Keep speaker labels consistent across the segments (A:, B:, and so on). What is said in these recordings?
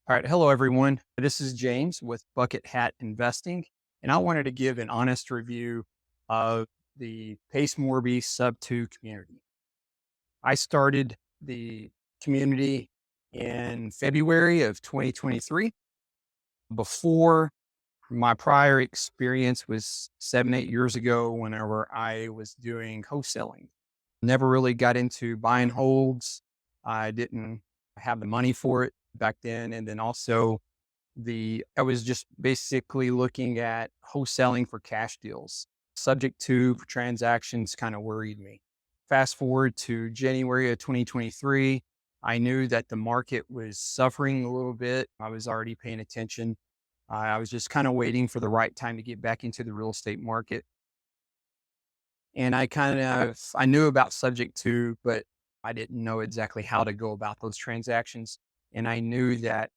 A: All right. Hello, everyone. This is James with Bucket Hat Investing, and I wanted to give an honest review of the Pace Morby Subto community. I started the community in February of 2023. Before, my prior experience was 7, 8 years ago whenever I was doing wholesaling. Never really got into buying holds. I didn't have the money for it back then. And then also I was just basically looking at wholesaling for cash deals. Subject to transactions kind of worried me. Fast forward to January of 2023, I knew that the market was suffering a little bit. I was already paying attention. I was just kind of waiting for the right time to get back into the real estate market. And I knew about subject to, but I didn't know exactly how to go about those transactions. And I knew that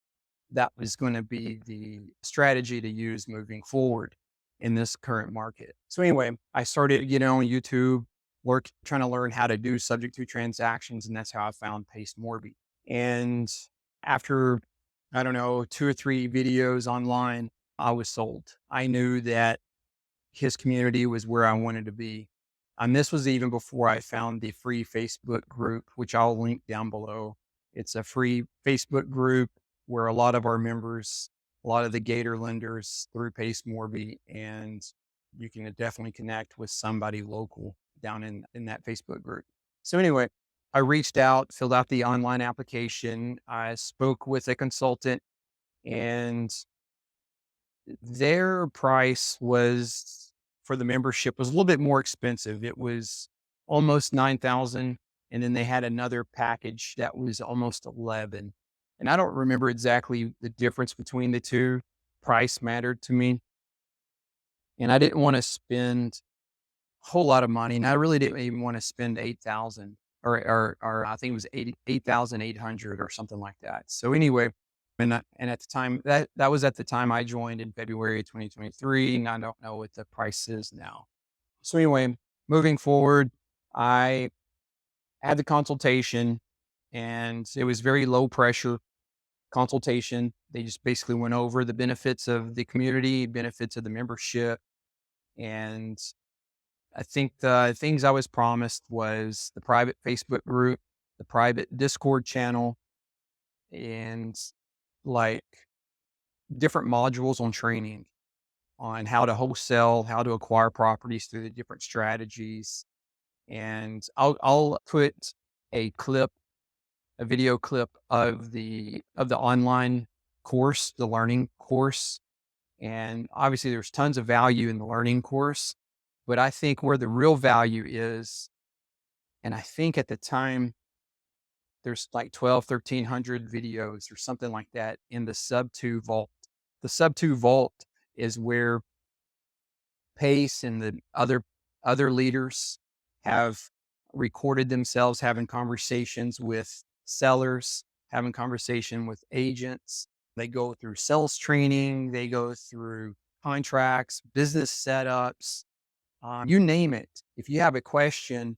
A: that was going to be the strategy to use moving forward in this current market. So anyway, I started getting on YouTube, trying to learn how to do subject to transactions, and that's how I found Pace Morby. And after, I don't know, 2 or 3 videos online, I was sold. I knew that his community was where I wanted to be. And this was even before I found the free Facebook group, which I'll link down below. It's a free Facebook group where a lot of our members, a lot of the Gator lenders through Pace Morby, and you can definitely connect with somebody local down in that Facebook group. So anyway, I reached out, filled out the online application. I spoke with a consultant, and their price was for the membership was a little bit more expensive. It was almost 9,000. And then they had another package that was almost 11. And I don't remember exactly the difference between the two. Price mattered to me. And I didn't want to spend a whole lot of money. And I really didn't even want to spend 8,000 or I think it was 8,800 or something like that. So anyway, and at the time that was at the time I joined in February 2023, and I don't know what the price is now. So anyway, moving forward, I had the consultation, and it was very low pressure consultation. They just basically went over the benefits of the community, benefits of the membership, and I think the things I was promised was the private Facebook group, the private Discord channel, and like different modules on training on how to wholesale, how to acquire properties through the different strategies. And I'll put a clip, a video clip of the online course, the learning course. And obviously there's tons of value in the learning course, but I think where the real value is, and I think at the time there's like 1,300 videos or something like that in the Subto vault. The Subto vault is where Pace and the other leaders have recorded themselves having conversations with sellers, having conversation with agents. They go through sales training, they go through contracts, business setups, you name it. If you have a question,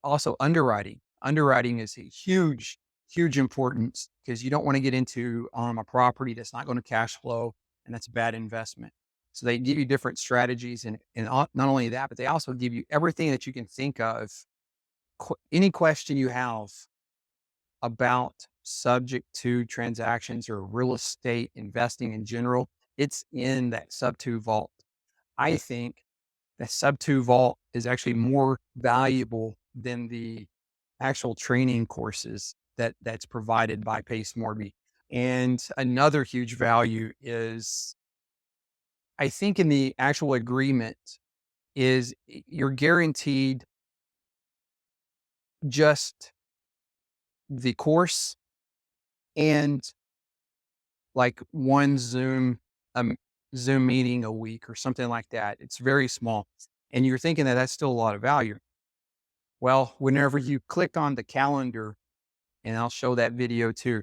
A: also underwriting. Underwriting is a huge importance because you don't want to get into a property that's not going to cash flow and that's a bad investment. So they give you different strategies, and not only that, but they also give you everything that you can think of. Any question you have about subject to transactions or real estate investing in general, it's in that Sub2 vault. I think that Sub2 vault is actually more valuable than the actual training courses that's provided by Pace Morby. And another huge value is, I think in the actual agreement is you're guaranteed just the course and like one Zoom meeting a week or something like that. It's very small. And you're thinking that that's still a lot of value. Well, whenever you click on the calendar, and I'll show that video too.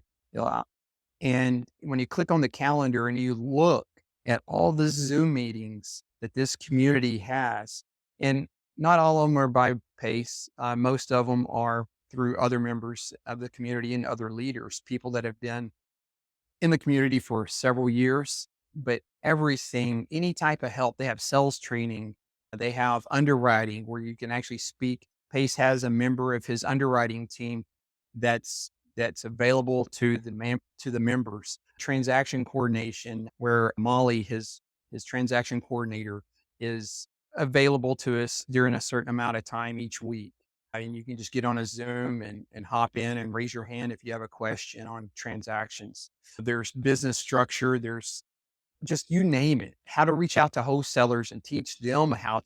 A: And when you click on the calendar and you look at all the Zoom meetings that this community has, and not all of them are by Pace, most of them are through other members of the community and other leaders, people that have been in the community for several years, but everything, any type of help, they have sales training, they have underwriting where you can actually speak. Pace has a member of his underwriting team that's available to to the members. Transaction coordination, where Molly, his transaction coordinator, is available to us during a certain amount of time each week. I mean, you can just get on a Zoom and hop in and raise your hand if you have a question on transactions. There's business structure, there's just you name it, how to reach out to wholesalers and teach them how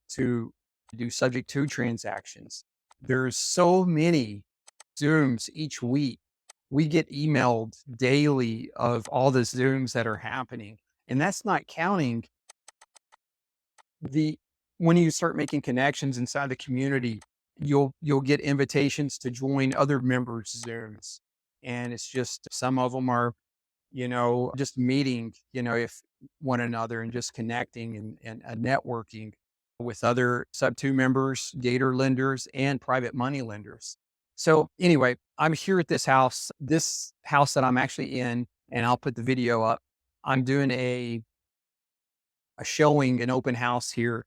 A: to do subject to transactions. There's so many Zooms each week. We get emailed daily of all the Zooms that are happening. And that's not counting the when you start making connections inside the community, you'll get invitations to join other members' Zooms. And it's just some of them are, just meeting, if one another and just connecting and networking with other sub two members, gator lenders, and private money lenders. So anyway, I'm here at this house that I'm actually in, and I'll put the video up. I'm doing a showing, an open house here.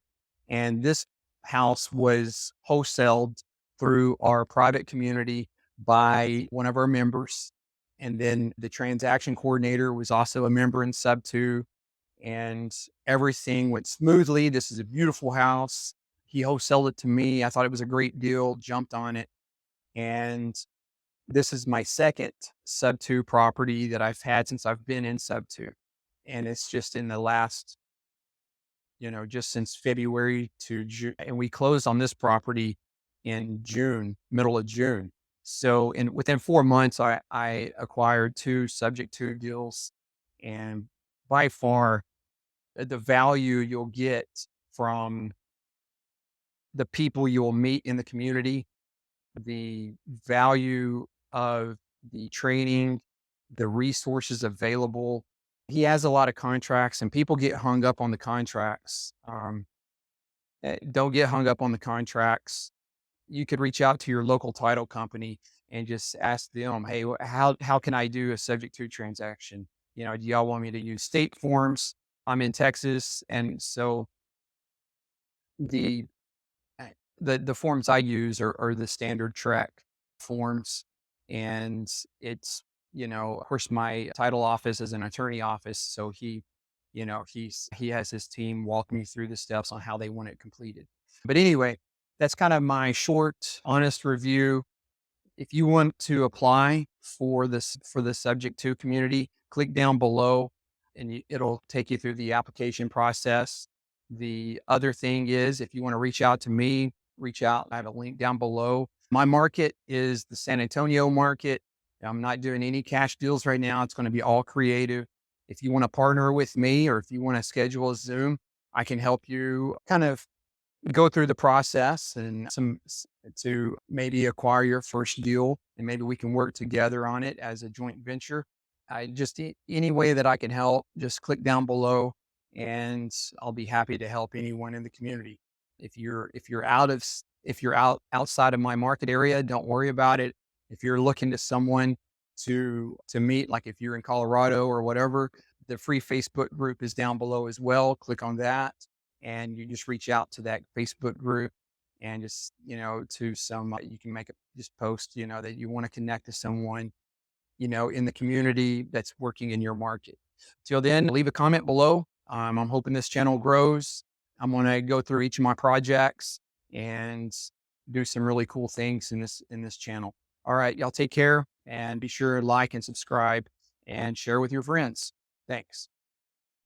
A: And this house was wholesaled through our private community by one of our members. And then the transaction coordinator was also a member in Subto, and everything went smoothly. This is a beautiful house. He wholesaled it to me. I thought it was a great deal, jumped on it. And this is my second Subto property that I've had since I've been in Subto. And it's just in the last just since February to June. And we closed on this property in June, middle of June. So within 4 months, I acquired two subject to deals. And by far, the value you'll get from the people you'll meet in the community, the value of the training, the resources available. He has a lot of contracts, and people get hung up on the contracts. Don't get hung up on the contracts. You could reach out to your local title company and just ask them, "Hey, how can I do a subject to transaction? Do y'all want me to use state forms? I'm in Texas, and so the uh, the forms I use are the standard track forms, and it's of course my title office is an attorney office, so he has his team walk me through the steps on how they want it completed. But anyway, that's kind of my short, honest review. If you want to apply for the subject to community, click down below and it'll take you through the application process. The other thing is, if you want to reach out to me, reach out. I have a link down below. My market is the San Antonio market. I'm not doing any cash deals right now. It's going to be all creative. If you want to partner with me, or if you want to schedule a Zoom, I can help you kind of go through the process and to maybe acquire your first deal, and maybe we can work together on it as a joint venture. I just any way that I can help, just click down below, and I'll be happy to help anyone in the community. If you're outside of my market area, don't worry about it. If you're looking to someone to meet, like if you're in Colorado or whatever, the free Facebook group is down below as well. Click on that, and you just reach out to that Facebook group, and just to some you can make a just post that you want to connect to someone in the community that's working in your market. Till then, leave a comment below. I'm hoping this channel grows. I'm going to go through each of my projects and do some really cool things in this channel. All right, y'all take care, and be sure to like and subscribe and share with your friends. Thanks.